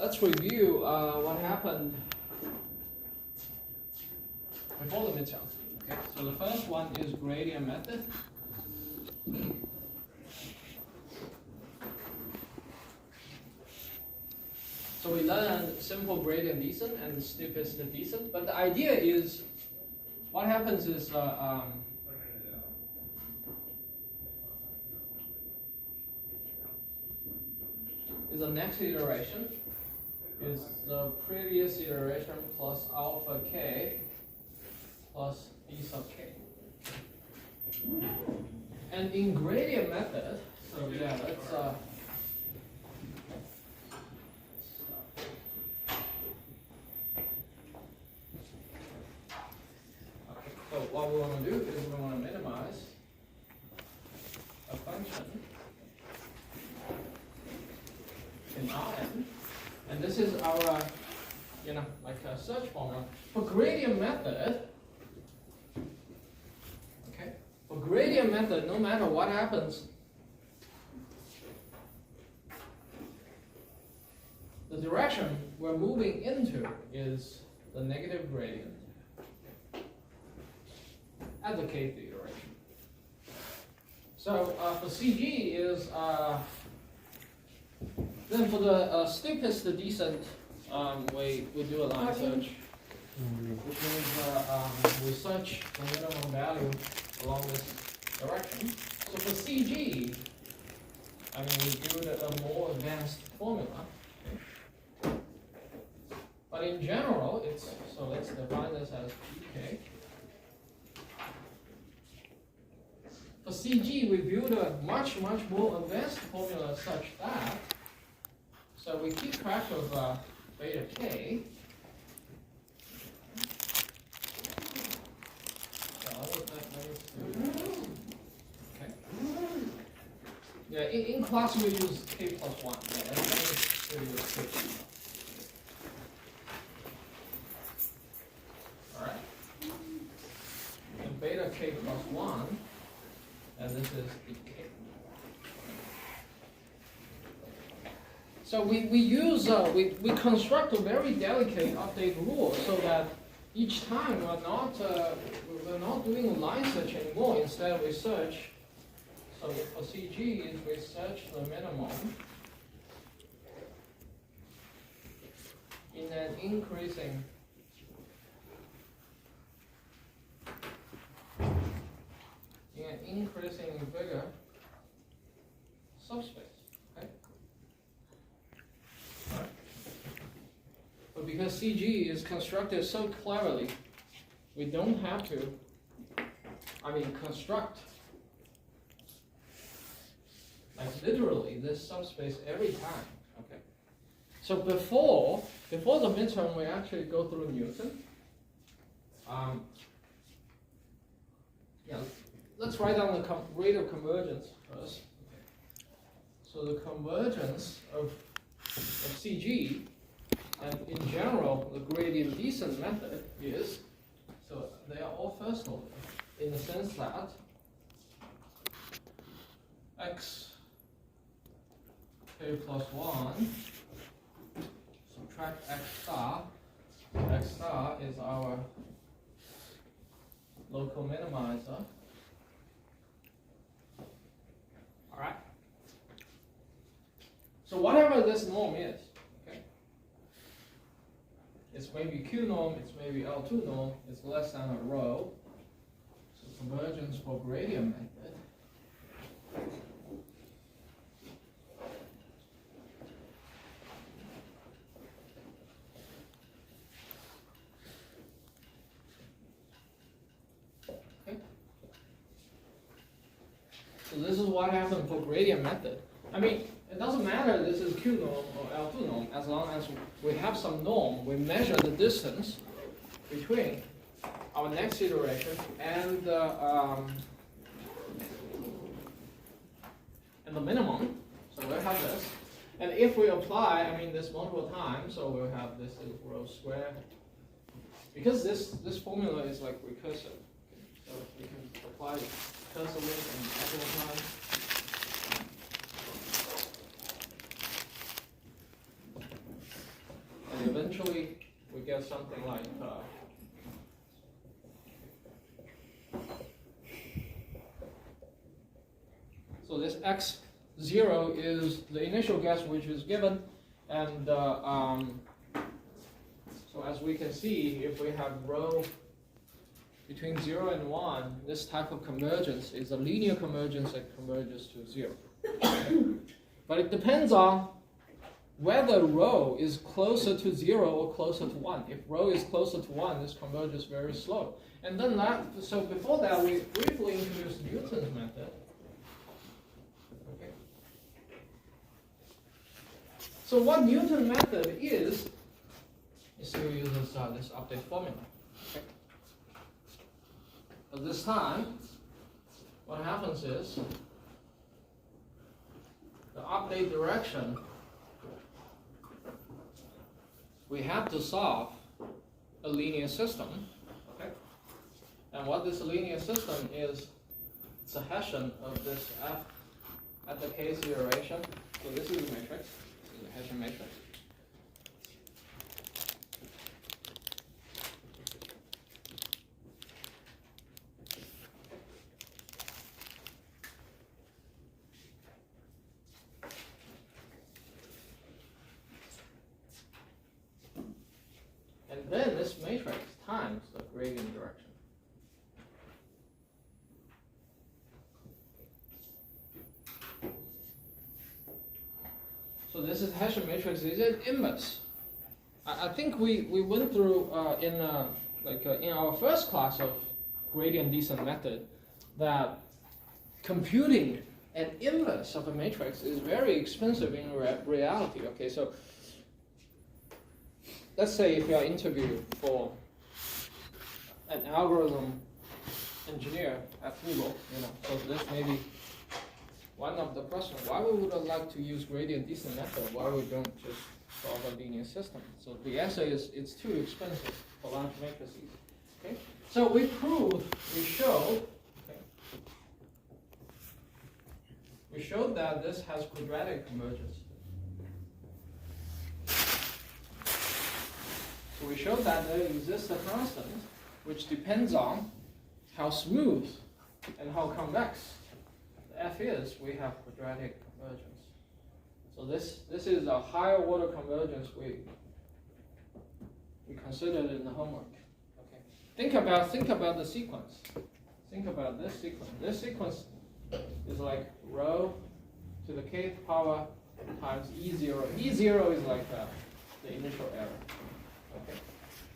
let's review what happened before the midterm. Okay, so the first one is gradient method. So we learned simple gradient descent and steepest descent, but the idea is, what happens is the next iteration is the previous iteration plus alpha k plus b sub k. And in gradient method, so yeah, let's so what we want to do is we want to minimize a function in Rn, and this is our, like a search formula. For gradient method, okay, for gradient method, no matter what happens, the direction we're moving into is the negative gradient at the kth iteration. So for CG is, then for the steepest descent, we do a line search, which means we search the minimum value along this direction. So for CG, we build a more advanced formula. Okay. But in general, it's, so let's define this as PK. For CG, we build a much more advanced formula such that, so we keep track of beta k. Okay. Yeah, in class we use k plus 1. Yeah, let me use k. All right. And beta k plus 1. And this is the k. So we use, we construct a very delicate update rule so that each time we're not doing a line search anymore. Instead we search, so for CG is we search the minimum in an increasing bigger subspace. Okay? Right. But because CG is constructed so cleverly, we don't have to, construct like literally this subspace every time. Okay. So before the midterm, we actually go through Newton. Let's write down the rate of convergence first. Okay. So the convergence of CG, and in general, the gradient descent method is, so they are all first order, in the sense that x k plus 1 subtract x star is our local minimizer. All right. So whatever this norm is, okay, it's maybe Q norm, it's maybe L2 norm, it's less than a rho. So convergence for gradient method. So this is what happened for gradient method. It doesn't matter this is Q norm or L2 norm, as long as we have some norm, we measure the distance between our next iteration and the minimum. So we'll have this. And if we apply, this multiple times, so we'll have this is rho squared. Because this formula is like recursive. So we can apply it recursively and multiple times. eventually we get something like so this x0 is the initial guess which is given, and so as we can see, if we have rho between 0 and 1, this type of convergence is a linear convergence that converges to 0. But it depends on whether rho is closer to 0 or closer to 1. If rho is closer to 1, this converges very slow. And then so before that, we briefly introduced Newton's method. Okay. So what Newton's method is, it still uses this update formula. Okay. But this time, what happens is the update direction, we have to solve a linear system, okay? And what this linear system is, it's a Hessian of this f at the case iteration. So this is a matrix, this is a Hessian matrix. And then this matrix times the gradient direction. So this is Hessian matrix. Is it inverse? I think we went through in our first class of gradient descent method that computing an inverse of a matrix is very expensive in reality. Okay, so let's say if you are interviewed for an algorithm engineer at Google, so this may be one of the questions. Why we would like to use gradient descent method? Why we don't just solve a linear system? So the answer is it's too expensive for large matrices. Okay, so we showed that this has quadratic convergence. So we showed that there exists a constant which depends on how smooth and how convex the f is. We have quadratic convergence. So this is a higher order convergence we considered in the homework. Okay. Think about the sequence. Think about this sequence. This sequence is like rho to the kth power times E0. E0 is like the initial error. Okay,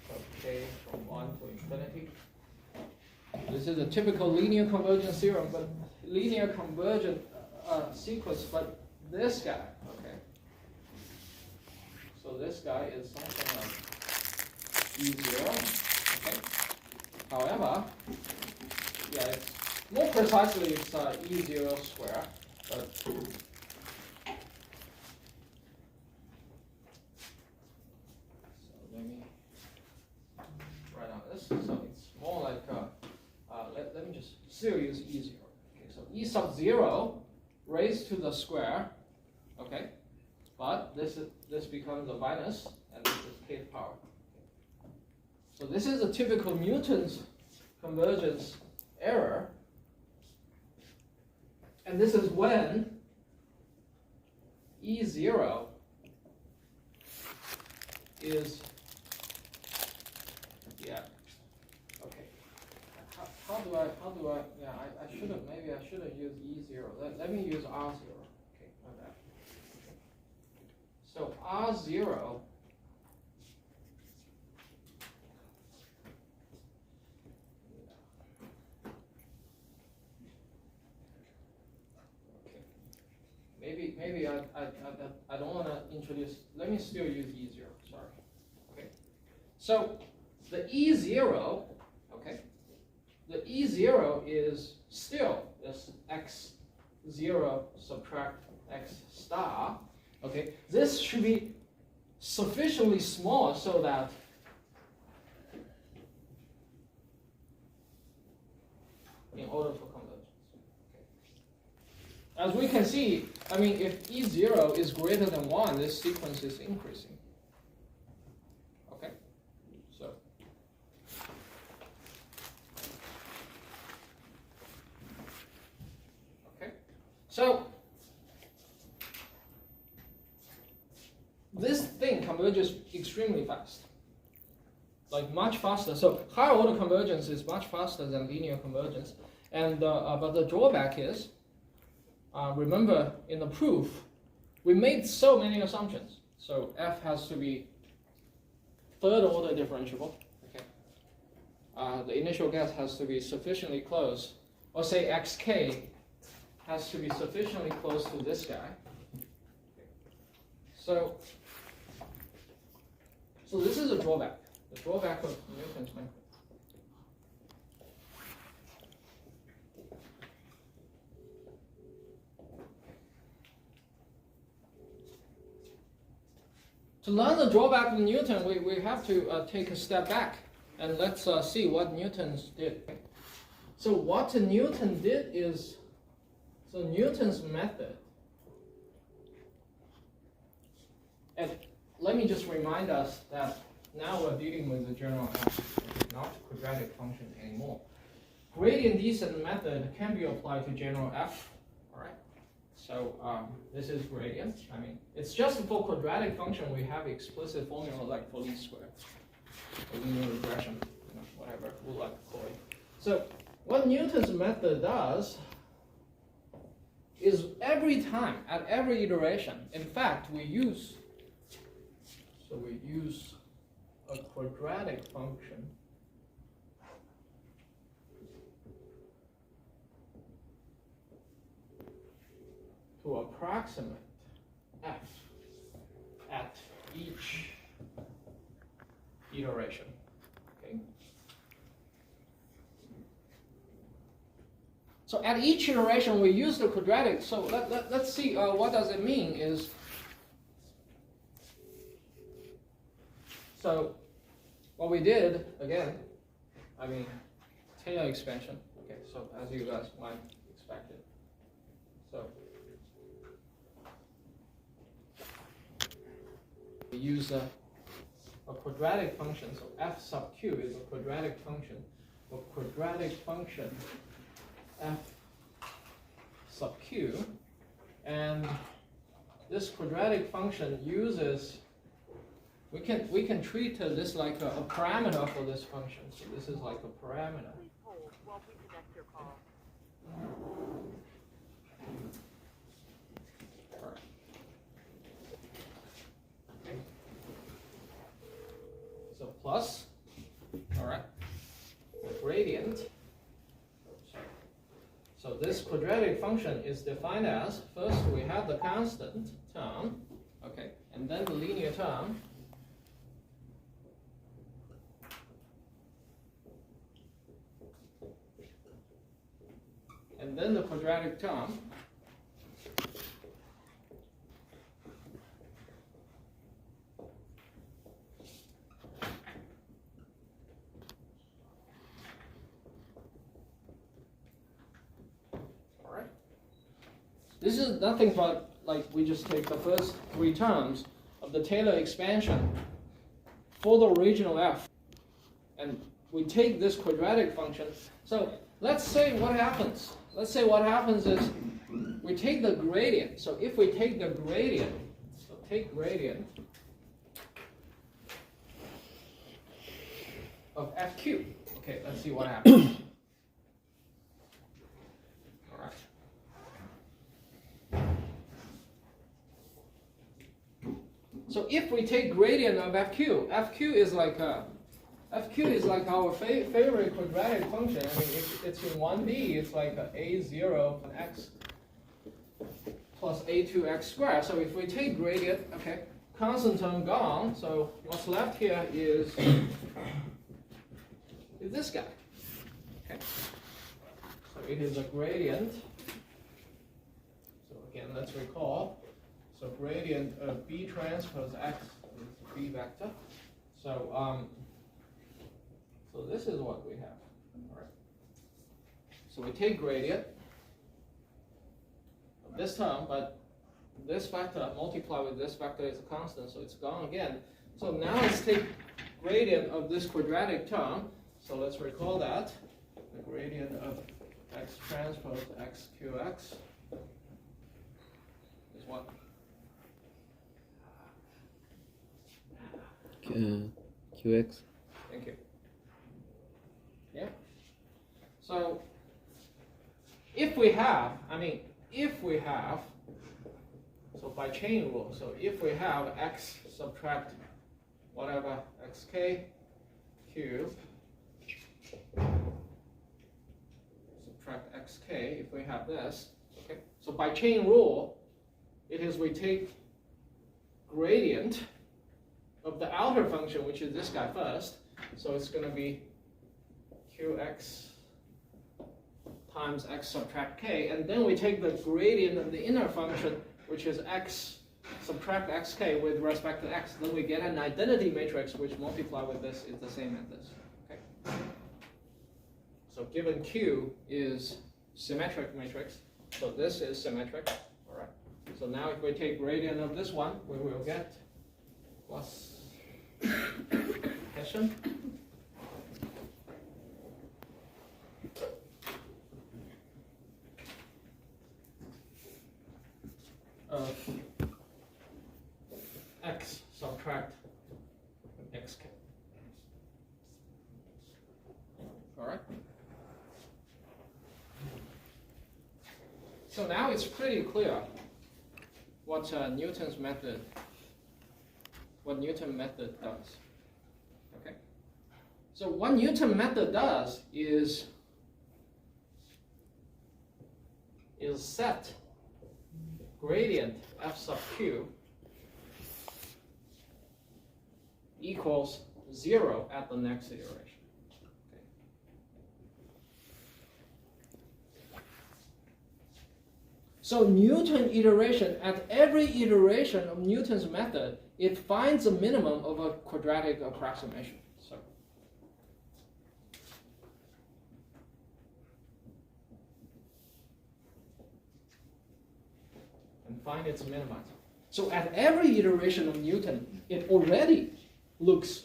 so k from 1 to infinity. This is a typical linear convergence theorem, but linear convergent sequence, but this guy, okay. So this guy is something like E0, okay. However, yeah, it's more precisely it's E0 square, but so it's more like let me just still use E0. Okay, so E sub 0 raised to the square, okay, but this becomes a minus, and this is kth power. Okay. So this is a typical Newton's convergence error, and this is when E0 is How do I, yeah, I should have used E0. Let me use R0. Okay, like that. Okay. So R0 okay. Maybe I don't want to introduce, let me still use E0, sorry. Okay. So the E0, okay, the E0 is still this x0 subtract x star. Okay, this should be sufficiently small so that in order for convergence. Okay. As we can see, I mean, if E0 is greater than 1, this sequence is increasing. So this thing converges extremely fast, like much faster. So higher order convergence is much faster than linear convergence. And but the drawback is, remember in the proof, we made so many assumptions. So f has to be third order differentiable. Okay. The initial guess has to be sufficiently close, or say xk has to be sufficiently close to this guy. So this is a drawback. The drawback of Newton's method. To learn the drawback of Newton, we have to take a step back and let's see what Newton did. So what Newton did is, so Newton's method, and let me just remind us that now we're dealing with the general f, not quadratic function anymore. Gradient descent method can be applied to general f, all right? So this is gradient. I mean, it's just for quadratic function we have explicit formula like for least square, or linear regression, you know, whatever we like to call it. So what Newton's method does is every time, at every iteration, in fact, we use a quadratic function to approximate f at each iteration. Okay. So at each iteration we use the quadratic. So let's see what does it mean is. So what we did, again, I mean, Taylor expansion. Okay, so as you guys might expect it. So we use a quadratic function. So f sub q is a quadratic function. A quadratic function f sub q. And this quadratic function uses, we can treat this like a parameter for this function. So this is like a parameter. Please hold while we connect your call. Okay. So plus, all right, the gradient. So this quadratic function is defined as, first we have the constant term, okay, and then the linear term. And then the quadratic term. All right. This is nothing but, like, we just take the first three terms of the Taylor expansion for the original f, and we take this quadratic function. So let's say what happens. Let's say what happens is we take the gradient. So if we take the gradient, so take gradient of fq. Okay, let's see what happens. All right. So if we take gradient of fq is like our favorite quadratic function. I mean, if it's in 1D, it's like a0 of x plus a2x squared. So if we take gradient, okay, constant term gone. So what's left here is this guy. Okay. So it is a gradient. So again, let's recall. So gradient of b transpose x is b vector. So so this is what we have. All right. So we take gradient of this term, but this vector multiplied with this vector is a constant, so it's gone again. So now let's take gradient of this quadratic term. So let's recall that. The gradient of x transpose xqx what? QX. Thank you. Yeah. So if we have, so by chain rule, so if we have x subtract whatever xk cube subtract xk, if we have this, okay. So by chain rule, it is we take gradient of the outer function, which is this guy first. So it's going to be qx times x subtract k, and then we take the gradient of the inner function, which is x subtract xk with respect to x. Then we get an identity matrix which multiply with this is the same as this. Okay. So given Q is symmetric matrix, so this is symmetric. All right. So now if we take gradient of this one, we will get plus Hessian of x subtract xk. All right. So now it's pretty clear what Newton's method, what Newton method does. Okay. So what Newton method does is set gradient f sub q equals 0 at the next iteration. Okay. So Newton iteration, at every iteration of Newton's method, it finds a minimum of a quadratic approximation. So and find its minimum. So at every iteration of Newton, it already looks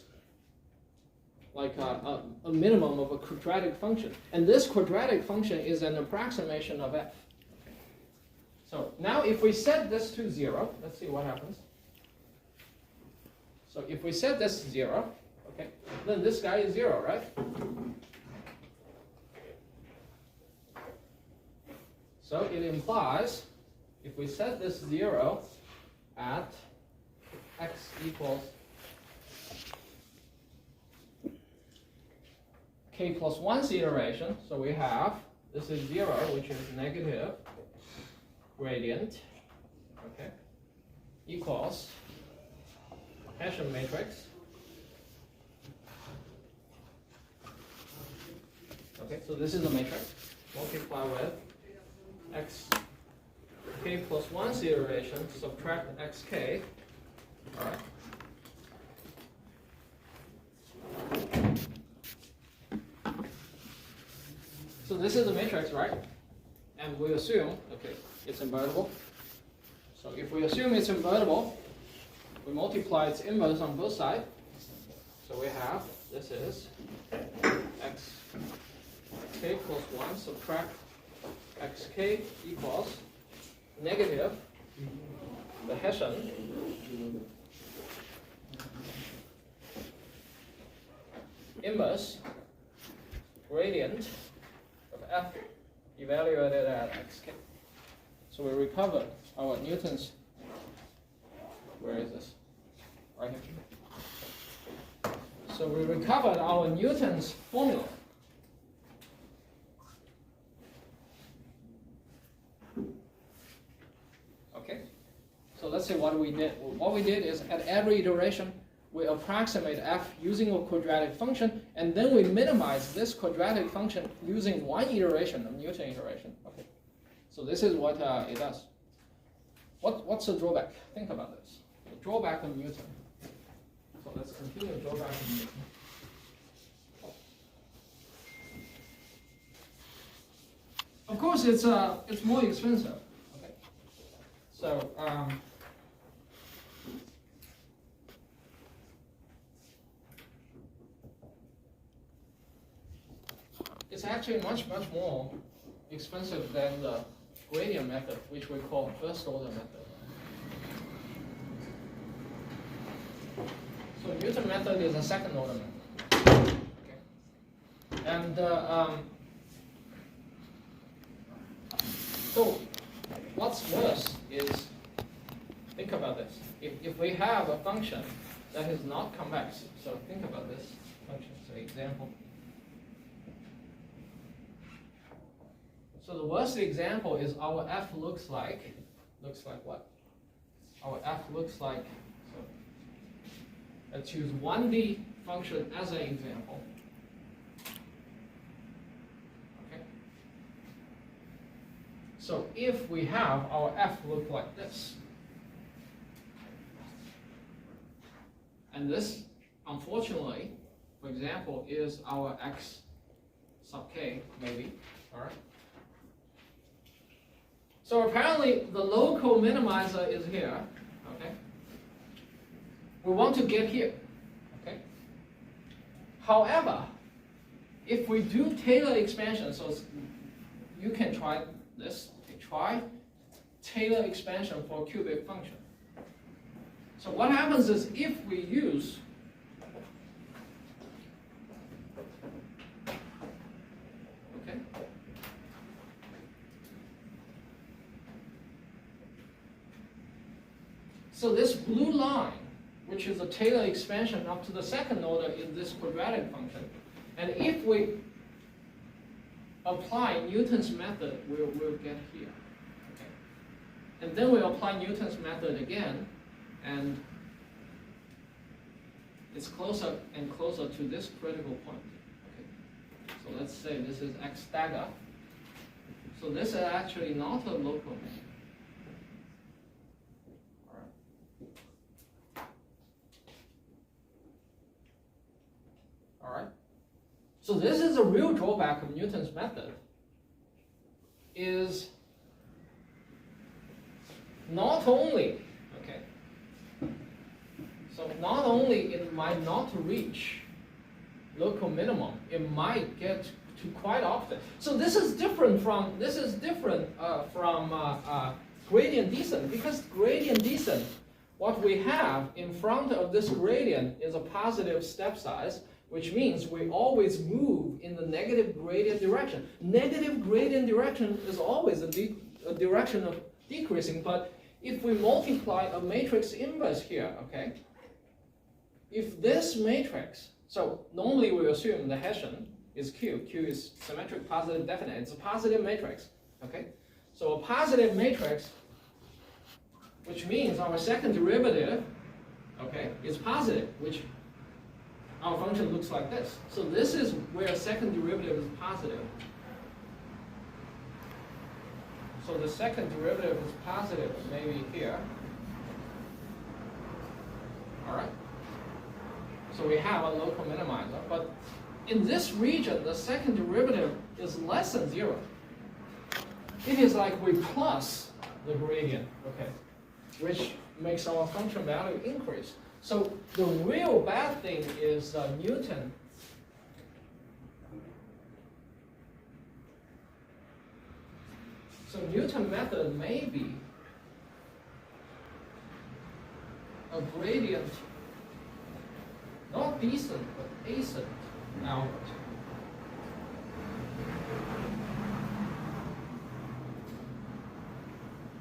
like a minimum of a quadratic function. And this quadratic function is an approximation of f. So now if we set this to 0, let's see what happens. So if we set this to 0, okay, then this guy is 0, right? So it implies if we set this 0 at x equals k plus 1's iteration, so we have, this is 0, which is negative gradient, okay, equals Hessian matrix. Okay, so this is the matrix. Multiply with x k plus 1's iteration, subtract xk. All right. So this is the matrix, right? And we assume, okay, it's invertible. So if we assume it's invertible, we multiply its inverse on both sides. So we have, this is x k plus 1 subtract xk equals negative the Hessian inverse gradient of f evaluated at xk. So we recovered our Newton's, where is this? Right here. So we recovered our Newton's formula. Okay. So let's see what we did. What we did is at every iteration, we approximate f using a quadratic function, and then we minimize this quadratic function using one iteration of Newton iteration. Okay. So this is what it does. What's the drawback? Think about this. The drawback of Newton. So let's continue the drawback of Newton. Of course, it's more expensive. Okay. So it's actually much more expensive than the gradient method, which we call first order method. Newton method is a second order method. Okay. And so what's worse is, think about this. If we have a function that is not convex, so think about this function, so example. So the worst example is our f looks like what? Our f looks like, so let's use 1D function as an example. Okay. So if we have our f look like this, and this, unfortunately, for example, is our x sub k, maybe, all right? So apparently the local minimizer is here, okay? We want to get here, okay? However, if we do Taylor expansion, so you can try this, okay? Try Taylor expansion for a cubic function. So what happens is if we use so this blue line, which is a Taylor expansion up to the second order in this quadratic function, and if we apply Newton's method, we'll get here. Okay. And then we apply Newton's method again, and it's closer and closer to this critical point. Okay. So let's say this is x dagger. So this is actually not a local method. All right. So this is a real drawback of Newton's method, is not only, okay, so not only it might not reach local minimum, it might get to quite often. So this is different from gradient descent, because gradient descent, what we have in front of this gradient is a positive step size, which means we always move in the negative gradient direction. Negative gradient direction is always a direction of decreasing, but if we multiply a matrix inverse here, okay, if this matrix, so normally we assume the Hessian is Q. Q is symmetric, positive, definite. It's a positive matrix, okay? So a positive matrix, which means our second derivative, okay, is positive, which our function looks like this. So this is where second derivative is positive. So the second derivative is positive, maybe here. All right. So we have a local minimizer, but in this region, the second derivative is less than 0. It is like we plus the gradient, okay, which makes our function value increase. So the real bad thing is Newton. So Newton method may be a gradient, not descent, but ascent outward.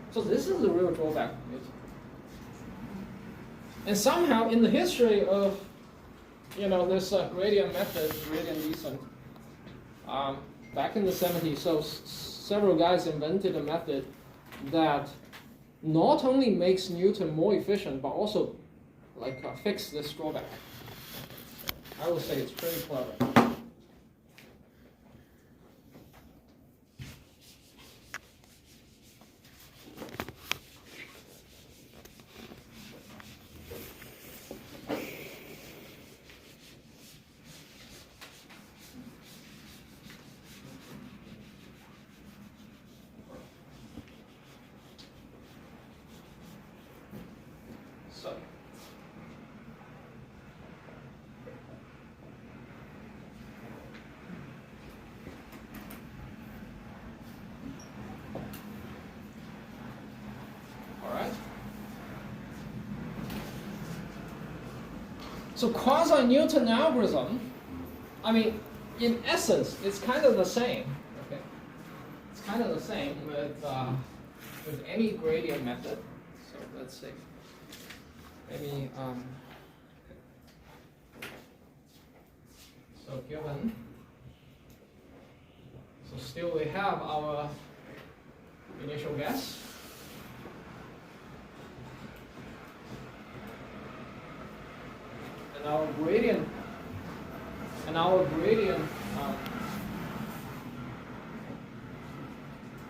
So this is the real drawback of Newton. And somehow in the history of, this gradient method, gradient descent, back in the 70s, so several guys invented a method that not only makes Newton more efficient, but also fix this drawback. I would say it's pretty clever. So quasi-Newton algorithm, I mean, in essence, it's kind of the same. Okay, it's kind of the same with any gradient method. So let's see. Maybe so given. So still we have our initial guess. And our gradient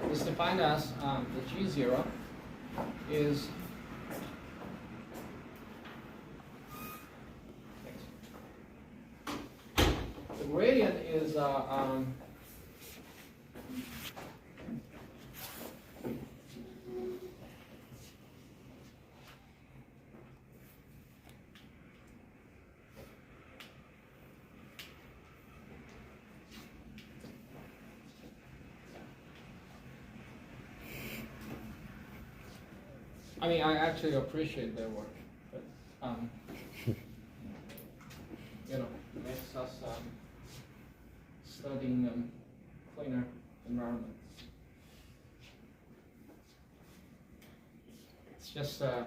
is defined as the G0 is the gradient is I mean, I actually appreciate their work, but you know, it makes us studying cleaner environments. It's just I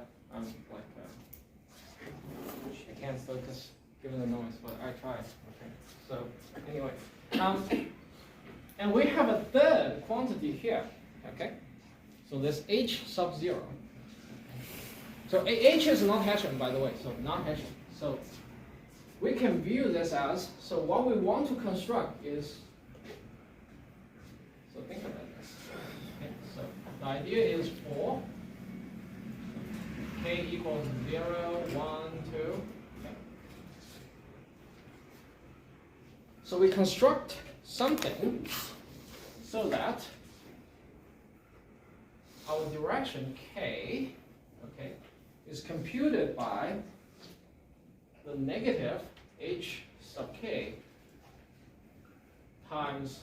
can't focus given the noise, but I try. Okay. So anyway, and we have a third quantity here. Okay. So this H sub 0. So H is not Hessian, by the way, so not Hessian. So we can view this as, so what we want to construct is, so think about this. Okay, so the idea is for k equals 0, 1, 2. Okay. So we construct something so that our direction k, okay, is computed by the negative h sub k times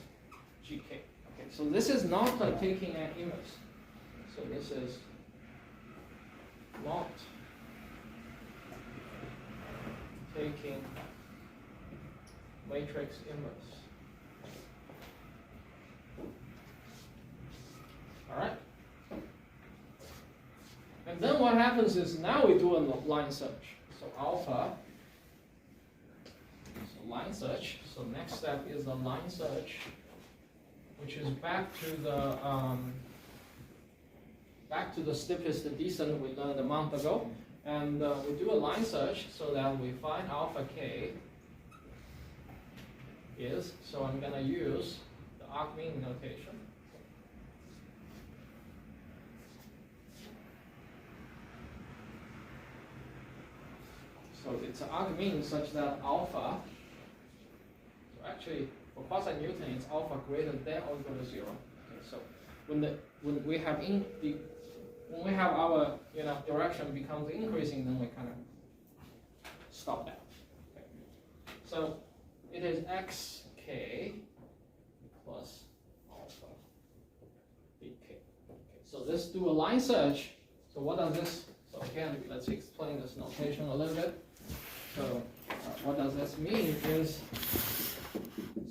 gk. Okay, so this is not taking an inverse. So this is not taking matrix inverse. All right. And then what happens is now we do a line search. So alpha, so line search. So next step is a line search, which is back to the steepest descent we learned a month ago. And we do a line search so that we find alpha k is, so I'm going to use the argmean notation. So it's an argmean such that alpha, so actually for quasi-Newton it's alpha greater than or equal to 0. Okay, so when we have our direction becomes increasing, then we kind of stop that. Okay. So it is xk plus alpha bk. Okay, so let's do a line search. So what does this? So again, let's explain this notation a little bit. So what does this mean is,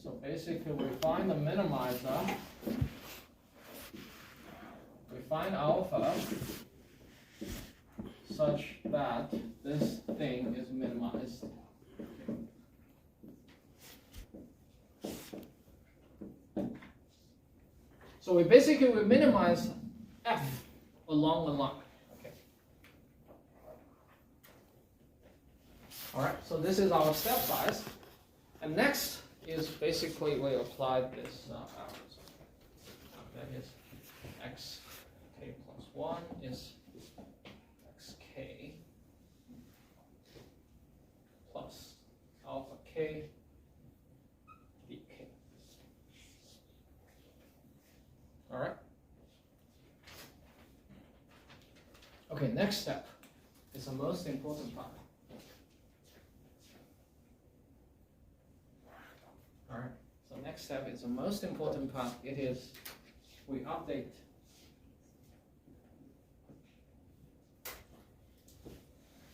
so basically we find the minimizer, we find alpha such that this thing is minimized. So we minimize f along the line. All right, so this is our step size. And next is basically we applied this algorithm. That is xk plus 1 is xk plus alpha k dk. All right. Okay, next step is the most important part. All right, so next step is the most important part. It is we update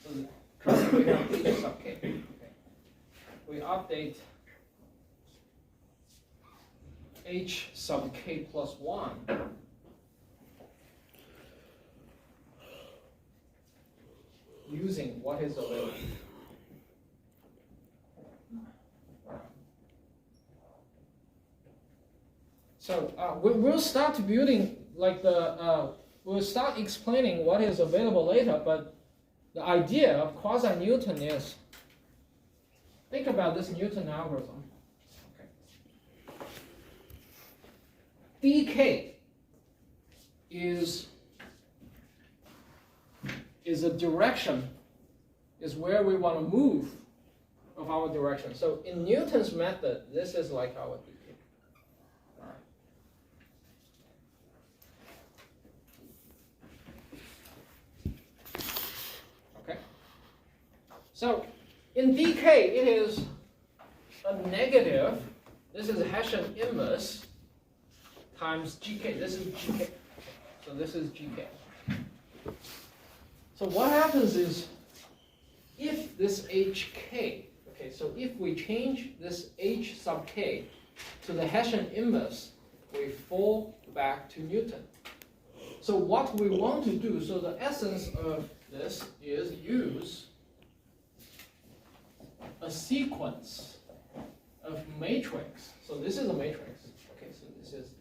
so currently we have h sub k. we update h sub k plus 1 using what is available. So we'll start building like we'll start explaining what is available later, but the idea of quasi-Newton is, think about this Newton algorithm. dk is a direction, is where we want to move of our direction. So in Newton's method, this is like our dk. All right. Okay. So in dk, it is a negative. This is Hessian inverse times gk. This is gk. So this is gk. So what happens is, if this hk, okay, so if we change this h sub k to the Hessian inverse, we fall back to Newton. So what we want to do, so the essence of this is use a sequence of matrix. So this is a matrix. Okay, so this is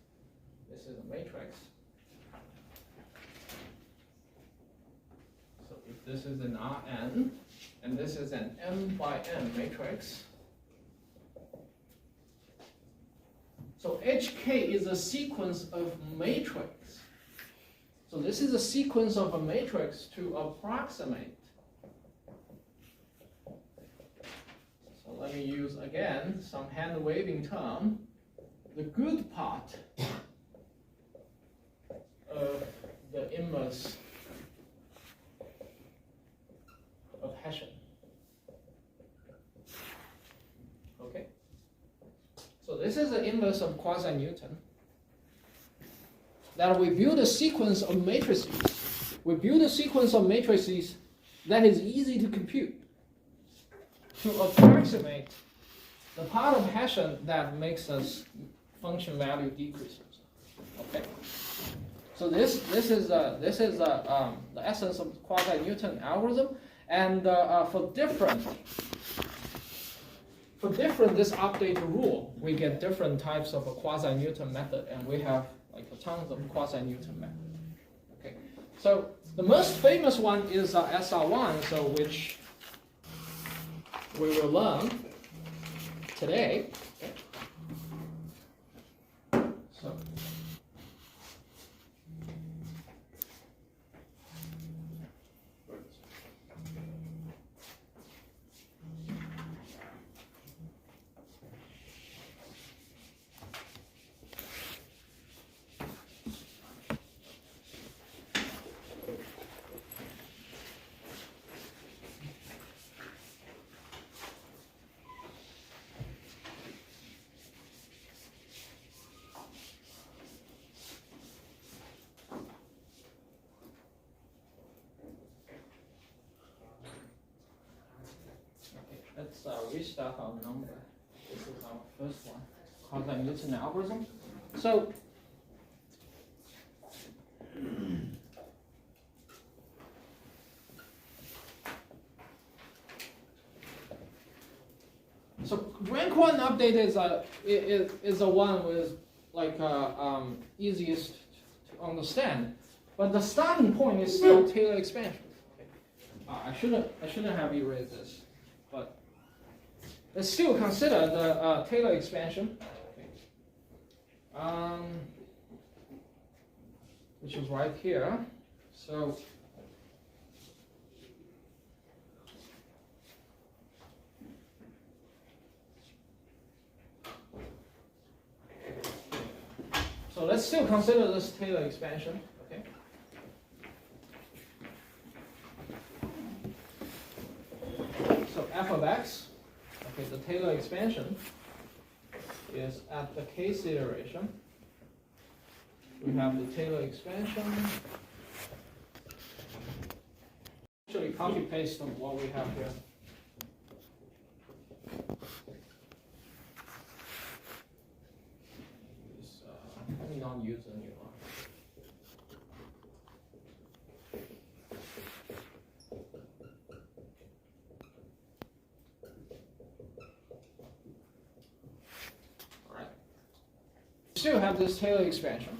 a matrix. So if this is an Rn, and this is an m by n matrix. So hk is a sequence of matrix. So this is a sequence of a matrix to approximate. So let me use again some hand-waving term. The good part of the inverse of Hessian. Okay. So this is the inverse of quasi-Newton. That we build a sequence of matrices. We build a sequence of matrices that is easy to compute to approximate the part of Hessian that makes us function value decreases. Okay. So this is the essence of quasi-Newton algorithm, and for different this update rule, we get different types of a quasi-Newton method, and we have like tons of quasi-Newton method. Okay, so the most famous one is SR1, so which we will learn today. Okay. So. Let's restart our number. This is our first one, quasi-Newton algorithm. So, rank one update is the one with like easiest to understand, but the starting point is still Taylor expansion. Okay. I shouldn't have erased this, but let's still consider the Taylor expansion, which is right here. So let's still consider this Taylor expansion. Okay. So f of x. Okay, the Taylor expansion is at the case iteration. We have the Taylor expansion. Actually, copy paste of what we have here. depending on user neuron. All right. Still have this Taylor expansion.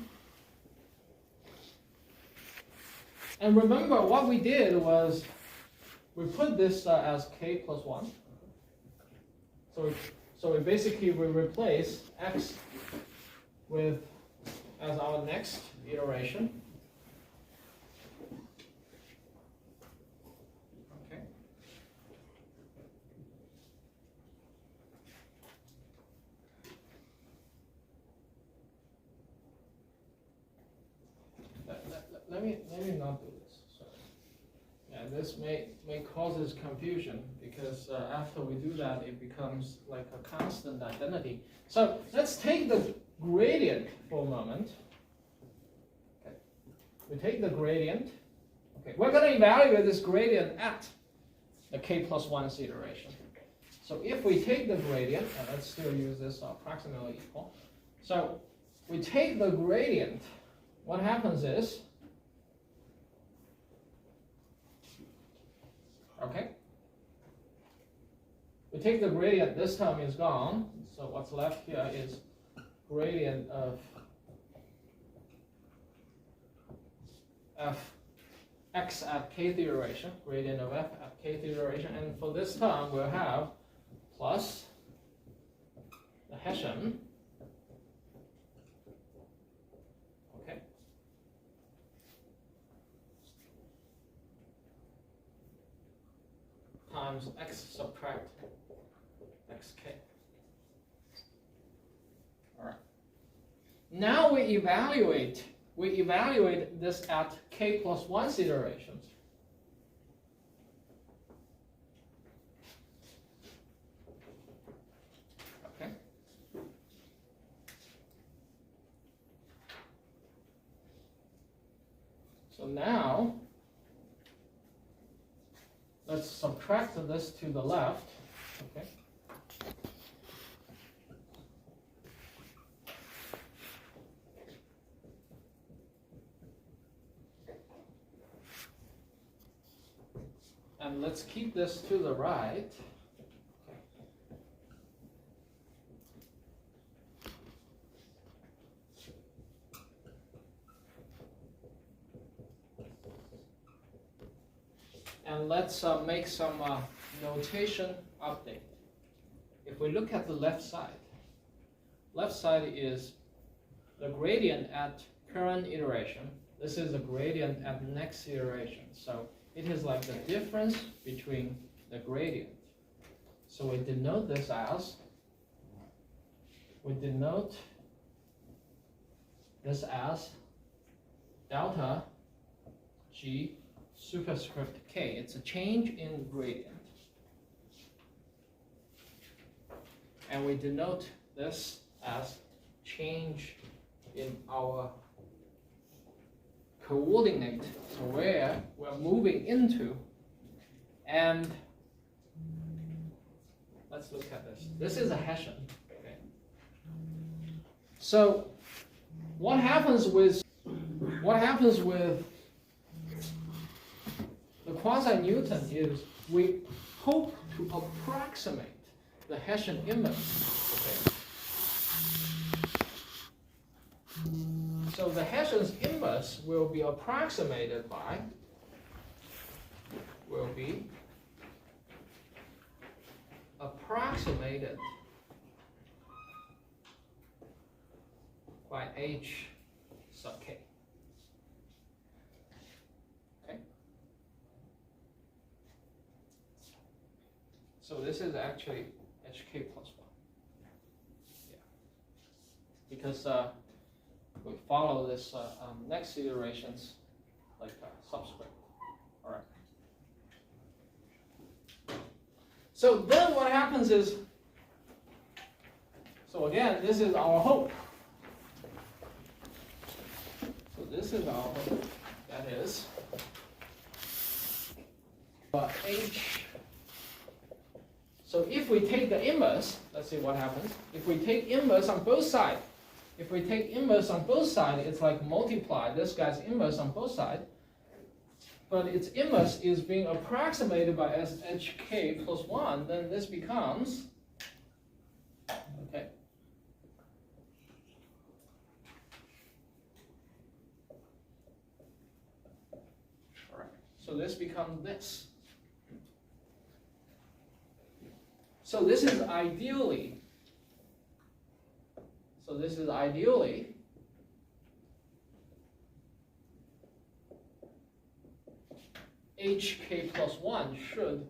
And remember what we did was we put this as k plus 1. So we basically will replace x with as our next iteration. Okay. Let me not do this. Sorry. And this may causes confusion because after we do that, it becomes like a constant identity. So let's take the gradient for a moment. Okay. We take the gradient. Okay, we're going to evaluate this gradient at the k plus 1 iteration. So if we take the gradient, and let's still use this approximately equal. So we take the gradient. What happens is, okay, we take the gradient, this term is gone, so what's left here is gradient of f x at kth iteration, gradient of f at kth iteration, and for this term we'll have plus the Hessian, okay, times x subtract xk. All right. Now we evaluate this at k plus 1 iterations. Okay. So now let's subtract this to the left. Okay. And let's keep this to the right. Okay. And let's make some notation update. If we look at the left side is the gradient at current iteration. This is the gradient at next iteration. So it is like the difference between the gradient. So we denote this as, delta G superscript K. It's a change in gradient. And we denote this as change in our coordinate, so where we're moving into. And let's look at this. This is a Hessian. Okay. So what happens with the quasi-Newton is we hope to approximate the Hessian inverse. Okay. So the Hessian's inverse will be approximated by, H sub k. Okay. So this is actually hk plus 1. Yeah. Because we follow this next iterations like subscript. All right. So then what happens is, so again, this is our hope. So this is our hope. That is H. So if we take the inverse, let's see what happens. If we take inverse on both sides, if we take inverse on both sides, it's like multiply this guy's inverse on both sides. But its inverse is being approximated by SHK plus 1, then this becomes, okay. All right, so this becomes this. So this is ideally, HK plus 1 should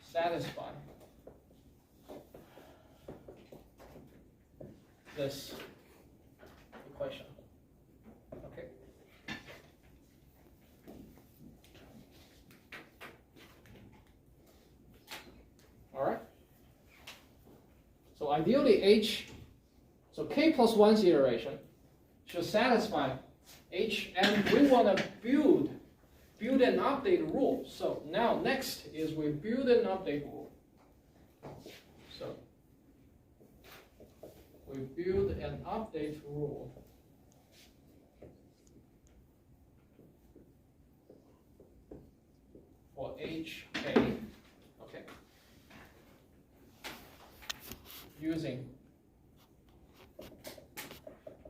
satisfy this equation. Okay. All right. So ideally so K plus 1's iteration should satisfy H, and we want to build an update rule. So now next is we build an update rule. So we build an update rule for HK, okay, using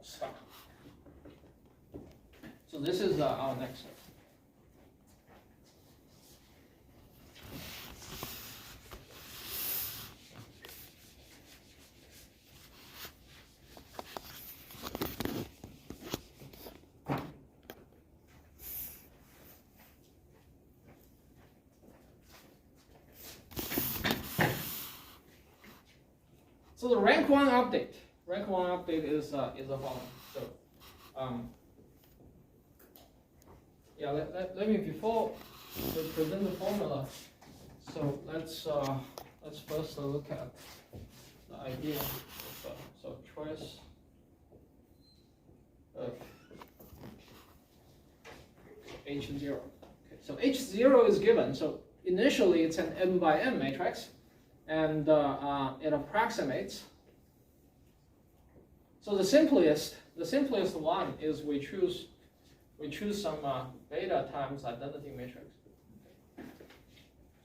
star. So this is our next step. So the rank 1 update. Rank 1 update is the following. So yeah, let me before we present the formula. So let's first look at the idea of so choice of H0. Okay, so H0 is given. So initially it's an m by m matrix, and it approximates. So the simplest one is we choose some beta times identity matrix.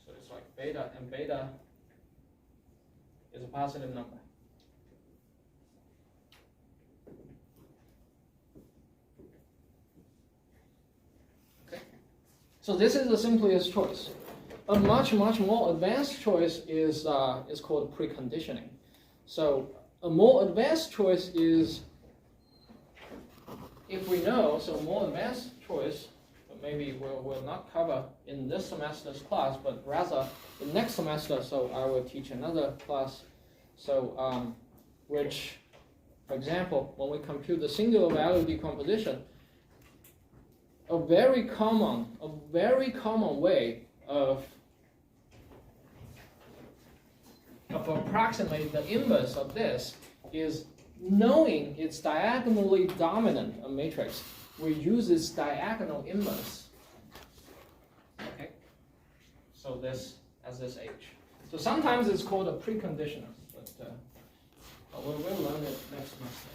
So it's like beta, and beta is a positive number. Okay. So this is the simplest choice. A much more advanced choice is called preconditioning. So a more advanced choice is, if we know, so more advanced choice, but maybe we'll not cover in this semester's class, but rather the next semester. So I will teach another class. So which, for example, when we compute the singular value decomposition, a very common way of approximating the inverse of this is knowing it's diagonally dominant a matrix. We use its diagonal inverse. Okay, so this as this H. So sometimes it's called a preconditioner, but we'll learn it next semester.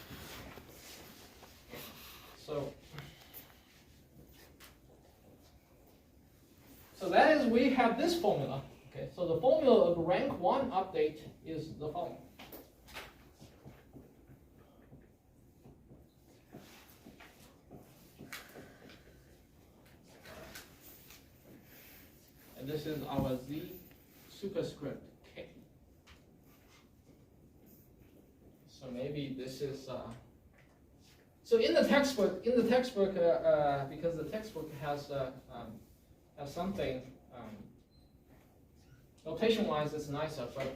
So that is, we have this formula. Okay, so the formula of rank 1 update is the following. And this is our Z superscript K. So maybe this is so in the textbook, because the textbook has something notation-wise it's nicer, but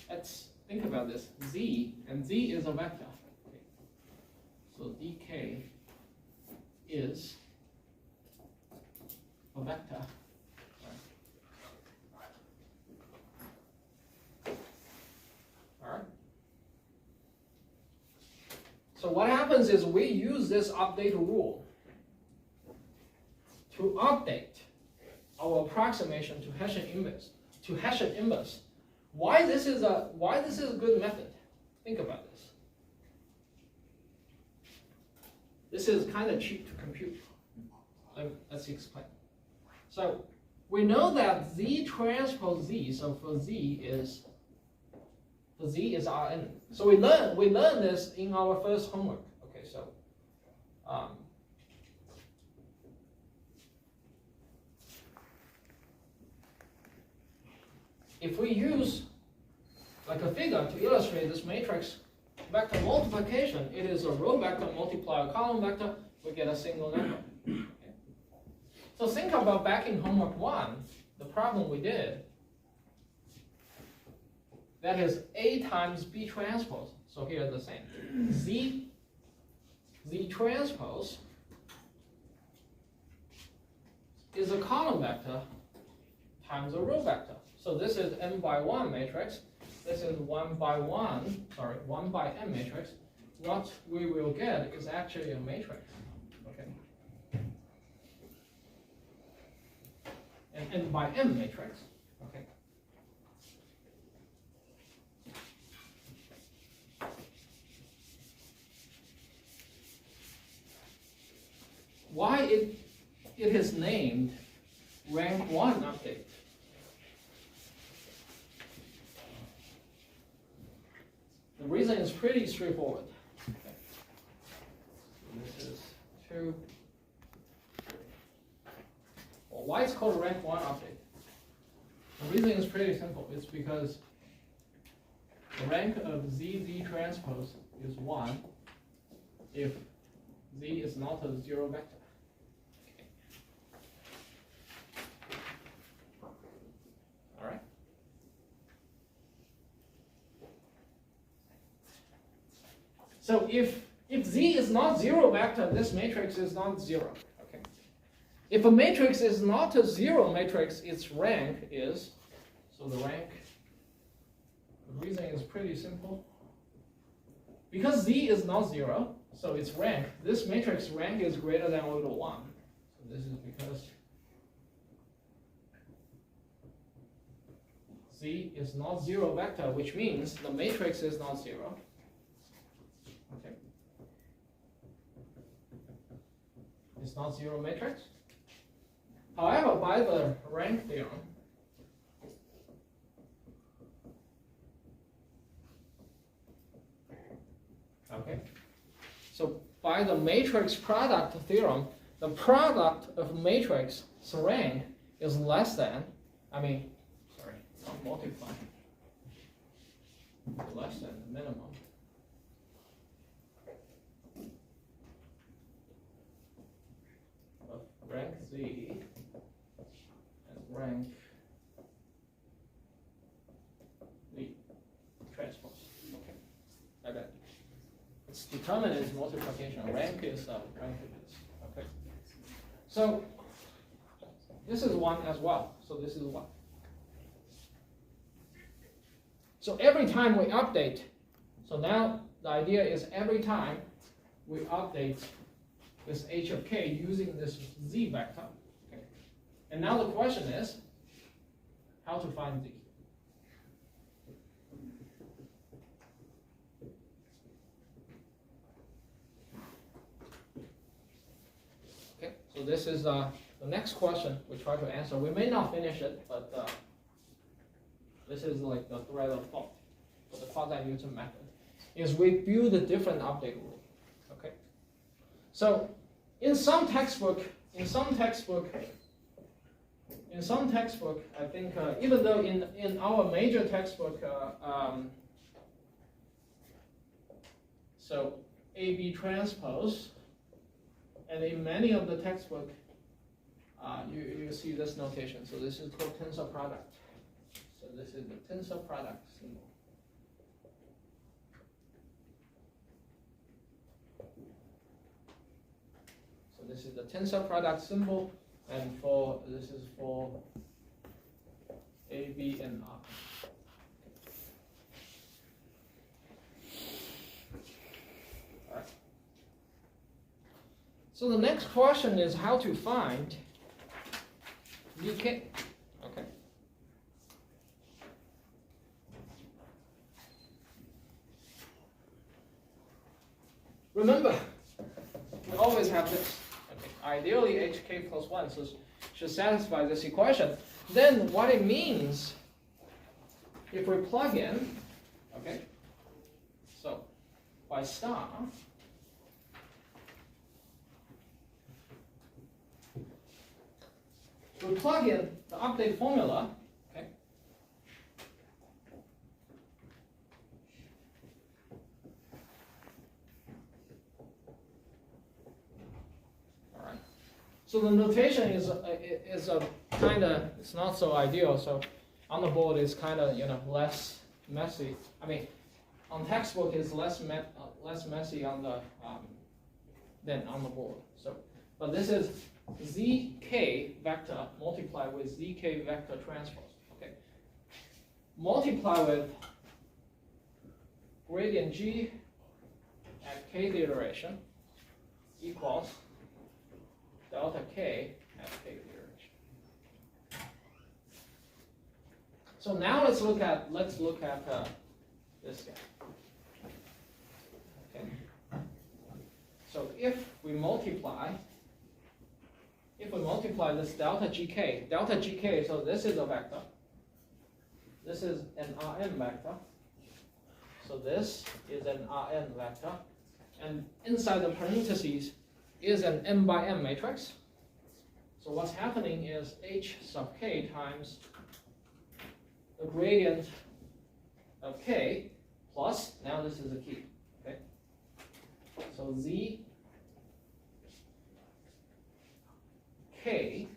let's think about this. Z, and Z is a vector. Okay. So dk is a vector. All right. So what happens is we use this update rule to update our approximation to Hessian inverse. Why this is a good method? Think about this. This is kind of cheap to compute. Let's explain. So we know that Z transpose Z, so for Z is Rn. So we learned this in our first homework. Okay, so if we use like a figure to illustrate this matrix vector multiplication, it is a row vector multiplied a column vector, we get a single number. Okay. So think about back in homework 1, the problem we did. That is A times B transpose. So here the same. Z transpose is a column vector times a row vector. So this is n by 1 matrix. This is 1 by n matrix. What we will get is actually a matrix. Okay. An n by m matrix. Okay. Why it is named rank 1 update? The reason is pretty straightforward. Okay. So this is 2. Well, why it's called rank 1 update? The reason is pretty simple. It's because the rank of Z transpose is 1 if Z is not a 0 vector. Okay. All right. So if Z is not 0 vector, this matrix is not 0. Okay. If a matrix is not a 0 matrix, its rank is, so the reason is pretty simple. Because Z is not 0, so its rank, this matrix rank is greater than or equal to 1. So this is because Z is not 0 vector, which means the matrix is not 0. Okay. It's not 0 matrix. However, by the rank theorem, okay. So by the matrix product theorem, the product of matrix's rank is less than, not multiply, less than the minimum of rank Z and rank V transpose. Okay, like that. Its determinant is multiplication. Rank is this. Okay. So this is 1 as well. So this is 1. So every time we update, so now the idea is every time we update this h of k using this z vector. Okay. And now the question is how to find z. Okay, so this is the next question we try to answer. We may not finish it, but this is like the thread of thought for the quasi-Newton method. Is we build a different update rule. Okay. So in some textbook, I think even though in our major textbook, so AB transpose, and in many of the textbook, you see this notation. So this is called tensor product. So this is the tensor product symbol. So this is the tensor product symbol, and this is for A, B, and R. All right. So the next question is how to find VK. Okay. Remember, always have this. Okay. Ideally, hk plus 1 should satisfy this equation. Then what it means, if we plug in, okay, so by star, we plug in the update formula, okay, all right. So the notation is a kind of, it's not so ideal. So on the board is kind of, less messy. I mean, on textbook is less messy on the than on the board. So, but this is zk vector multiplied with zk vector transpose. Okay, multiply with gradient g at kth iteration equals delta k at kth iteration. So now let's look at this guy. Okay. So if we multiply this delta gk, so this is a vector. This is an Rn vector. So this is an Rn vector, and inside the parentheses is an m by m matrix. So what's happening is h sub k times the gradient of k plus, now this is a key, okay? So z k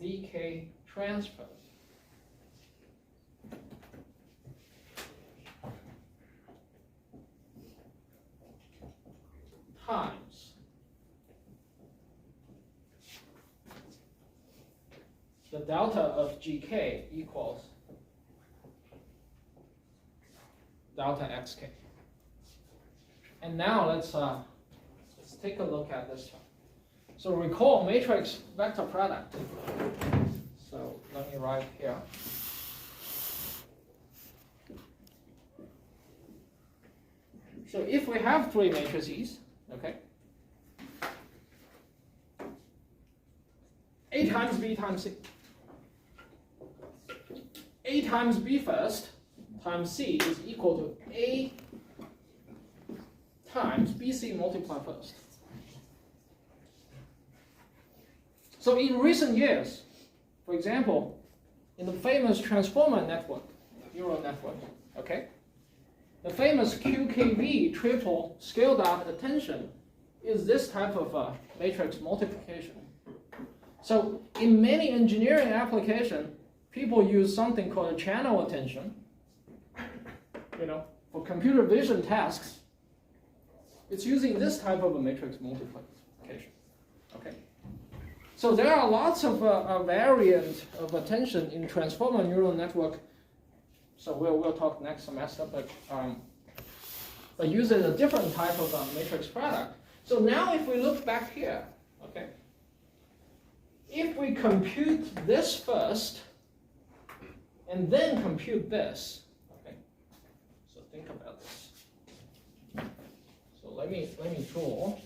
zk transpose times the delta of gk equals delta xk. And now let's take a look at this one. So recall matrix vector product. So let me write here. So if we have three matrices, okay, A times B times C. A times B first times C is equal to A times BC multiplied first. So in recent years, for example, in the famous transformer network, neural network, okay, the famous QKV triple scaled out attention is this type of matrix multiplication. So in many engineering applications, people use something called a channel attention, for computer vision tasks. It's using this type of a matrix multiplication, okay? So there are lots of variant of attention in transformer neural network. So we'll talk next semester, but using a different type of matrix product. So now if we look back here, okay, if we compute this first and then compute this, okay, so think about this. So let me draw.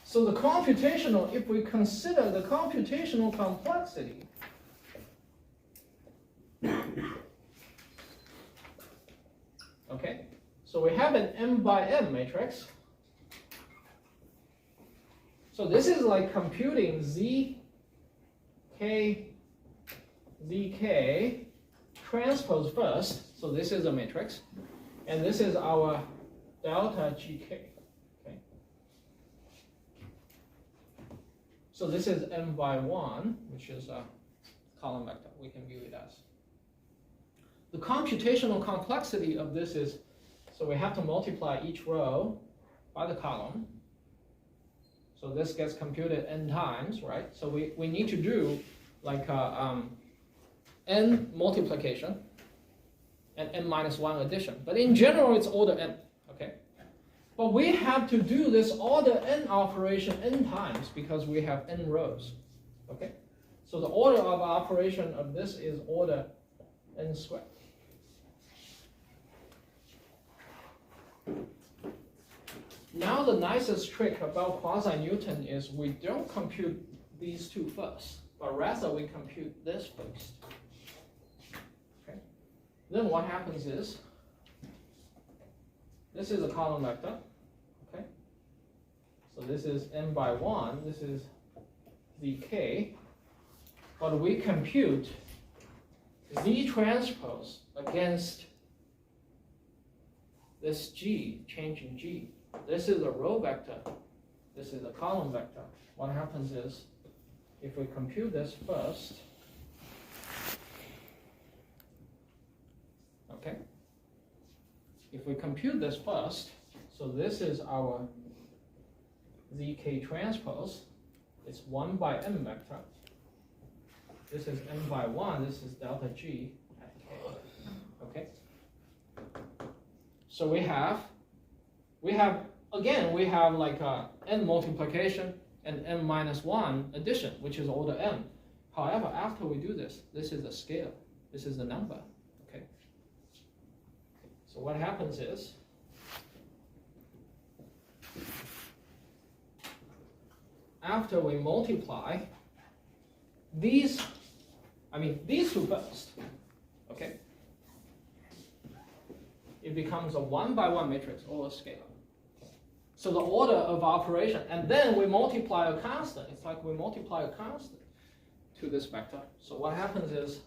So the computational, if we consider the computational complexity, okay, so we have an m by m matrix. So this is like computing zk transpose first. So this is a matrix, and this is our delta gk. So this is m by 1, which is a column vector. We can view it as. The computational complexity of this is, so we have to multiply each row by the column. So this gets computed n times, right? So we need to do like n multiplication. and n minus 1 addition. But in general, it's order n, okay? But we have to do this order n operation n times because we have n rows, okay? So the order of operation of this is order n squared. Now the nicest trick about quasi-Newton is we don't compute these two first, but rather we compute this first. Okay. Then what happens is, this is a column vector, okay? So this is n by 1, this is zk, but we compute z transpose against this g, change in g. This is a row vector, this is a column vector. What happens is, if we compute this first, okay? If we compute this first, so this is our zk transpose, it's 1 by m vector. This is n by 1, this is delta g at k, okay? So we have like n multiplication and n minus 1 addition, which is order n. However, after we do this, this is a scale, this is the number, okay? So what happens is, after we multiply these two first, okay? It becomes a 1 by 1 matrix or a scale. So the order of operation, and then we multiply a constant. It's like we multiply a constant to this vector. So what happens is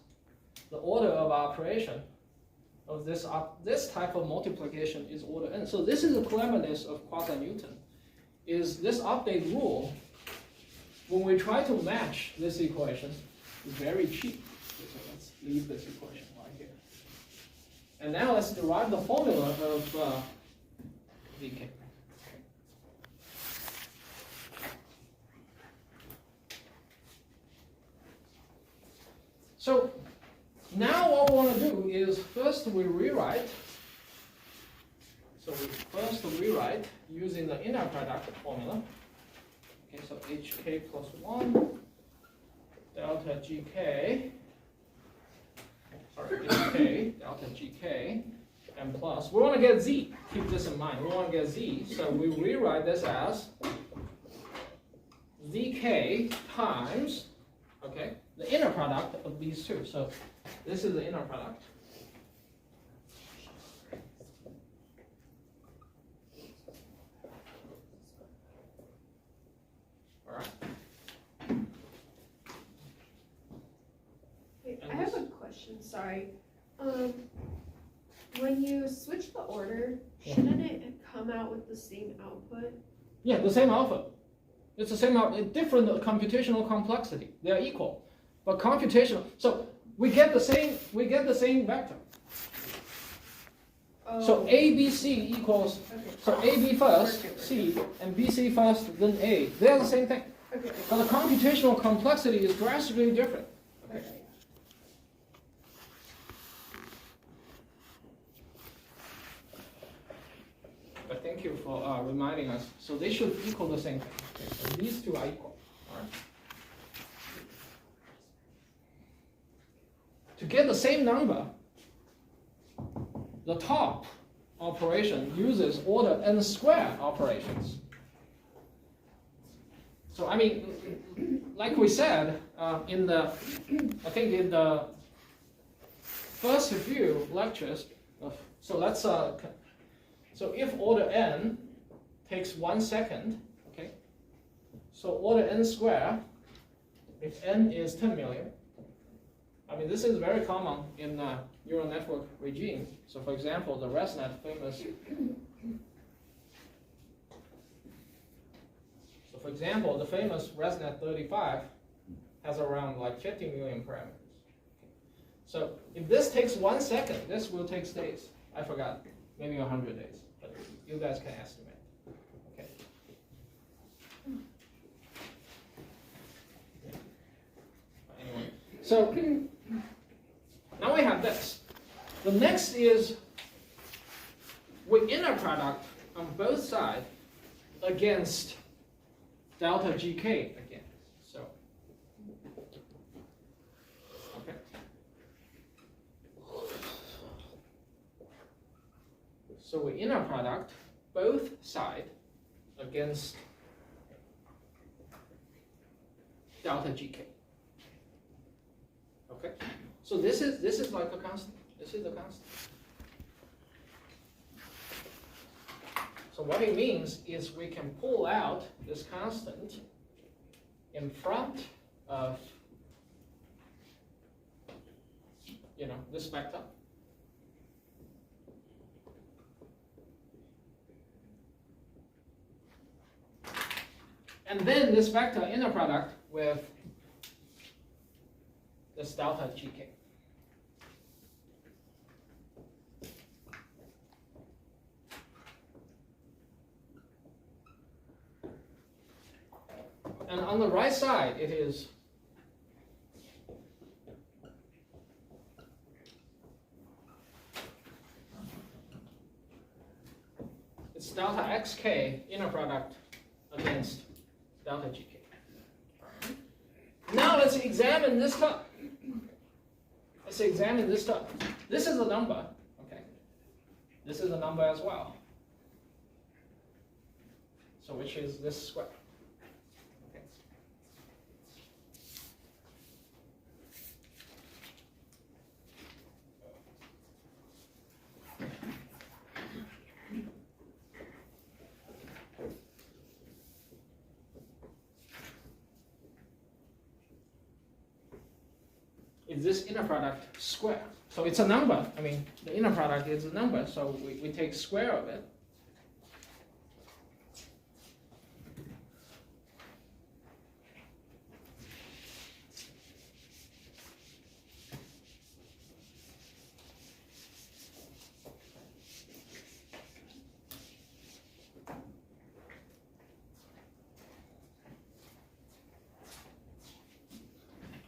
the order of operation of this type of multiplication is order n. So this is the cleverness of quasi-Newton, is this update rule, when we try to match this equation, is very cheap. So let's leave this equation right here. And now let's derive the formula of zk. So now what we want to do is first we rewrite. So we first rewrite using the inner product formula. Okay, so hk plus 1 delta gk. Sorry, hk delta gk and plus. We want to get z. Keep this in mind. We want to get z. So we rewrite this as zk times, okay, the inner product of these two. So this is the inner product. All right. Wait, I have a question, sorry. When you switch the order, shouldn't it come out with the same output? Yeah, the same output. It's the same output, different computational complexity. They are equal, but computational. So we get the same vector. Oh. So A, B, C equals. Okay. So A, B first, C, and B, C first, then A. They are the same thing. Okay. But the computational complexity is drastically different. Okay. But thank you for reminding us. So they should equal the same thing. Okay, so these two are equal. All right. To get the same number, the top operation uses order n squared operations. So I mean, like we said I think in the first few lectures. So let's so if order n takes 1 second, okay. So order n squared, if n is 10 million. I mean, this is very common in neural network regime. So for example, the ResNet famous. So for example, the famous ResNet 35 has around like 50 million parameters. So if this takes 1 second, this will take days. I forgot, maybe 100 days, but you guys can estimate. Okay. Anyway, so now we have this. The next is with inner product on both sides against delta GK again. So, okay. So with inner product both sides against delta GK. Okay. So this is like a constant. This is a constant. So what it means is we can pull out this constant in front of, this vector. And then this vector inner product with this delta GK. And on the right side, it is it's delta xk inner product against delta gk. Now let's examine this term. Let's examine this term. This is a number, okay? This is a number as well. So which is this square. Okay. Is this inner product square? So it's a number. I mean, the inner product is a number, so we take square of it.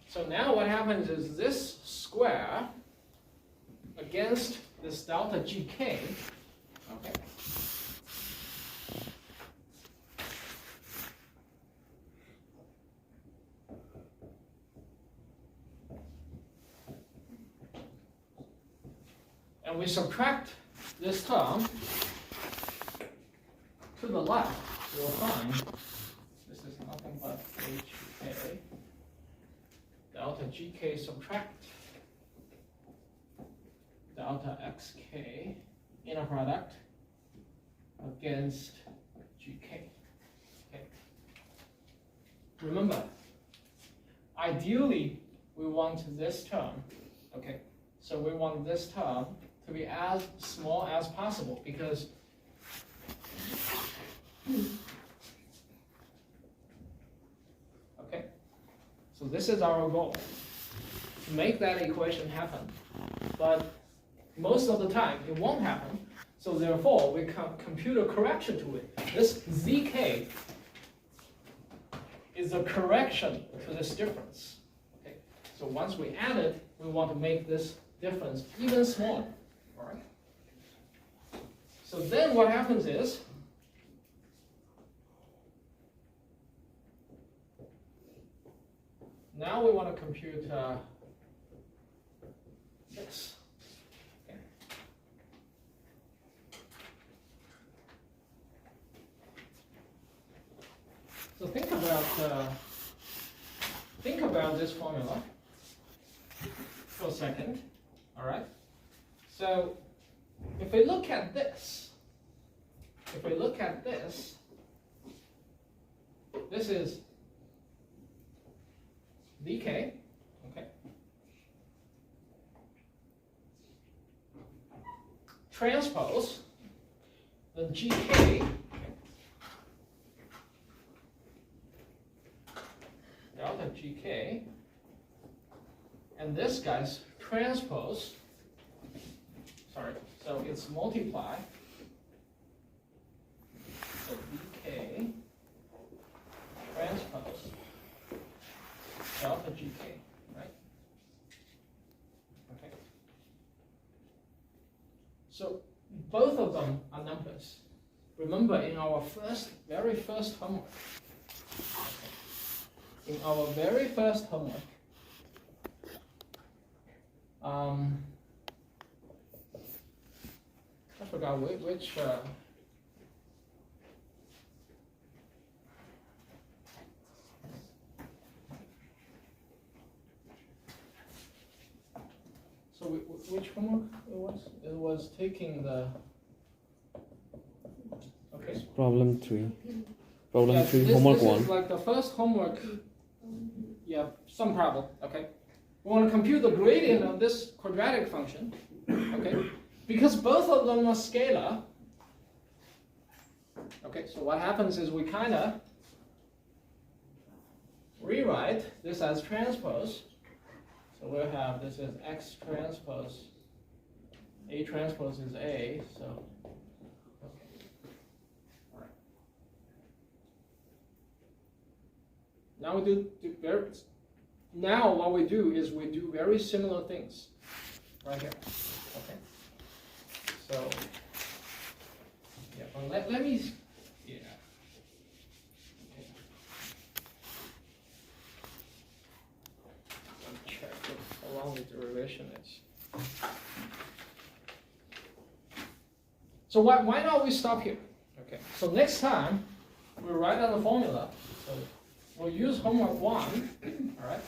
So now what happens is this square against this delta GK, okay, and we subtract this term to the left, you'll find this is nothing but HK. Delta GK subtract delta XK inner product against GK. Okay. Remember, ideally we want this term. Okay, so we want this term to be as small as possible because okay. So this is our goal, to make that equation happen. But most of the time, it won't happen. So therefore, we compute a correction to it. This ZK is a correction to this difference. Okay? So once we add it, we want to make this difference even smaller. All right? So then what happens is, now we want to compute this. Okay. So think about this formula for a second. All right. So if we look at this, this is dk, okay, transpose the gk, delta gk, and this guy's transpose, so it's multiply, so dk transpose delta gk, right? Okay. both of them are numbers. Remember, in our very first homework, I forgot which so which homework it was? It was taking the, okay. Problem 3. Problem Yeah, 3, this homework is 1. like the first homework. Yeah, some problem. Okay, we want to compute the gradient of this quadratic function. Okay, because both of them are scalar. Okay, so what happens is we kind of rewrite this as transpose. So we'll have this as X transpose. A transpose is A. So. Okay. All right. Now now what we do is we do very similar things right here. Okay. So yeah, well, let me yeah. Okay. Let me check how long the derivation is. So why not we stop here? Okay. So next time we'll write down the formula. So we'll use homework 1, all right?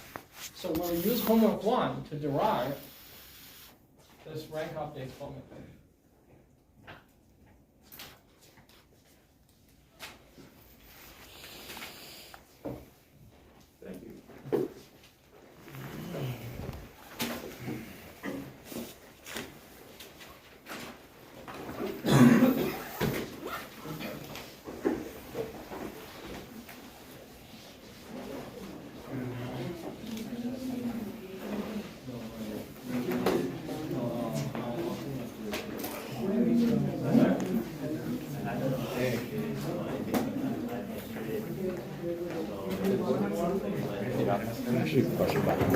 So we'll use homework 1 to derive this rank update formula. Thank you. Proszę bardzo.